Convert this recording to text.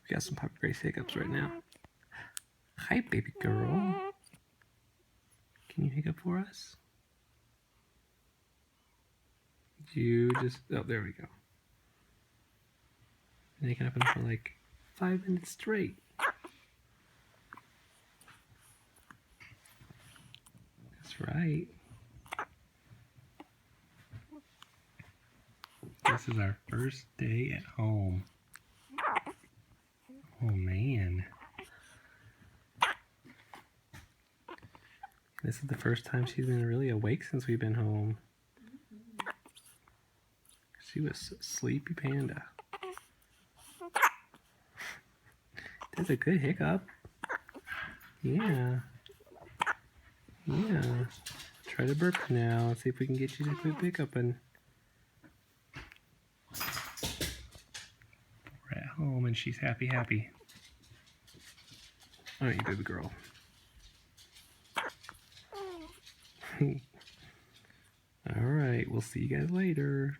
We got some Puppy Grace hiccups right now. Hi, baby girl. Can you hiccup for us? You just... Oh, there we go. And they can happen for like 5 minutes straight. That's right. This is our first day at home. Oh man. This is the first time she's been really awake since we've been home. She was a sleepy panda. That's a good hiccup. Yeah. Yeah. Try to burp now. Let's see if we can get you to quit hiccuping. We're at home and she's happy. Alright, you baby girl. Alright, we'll see you guys later.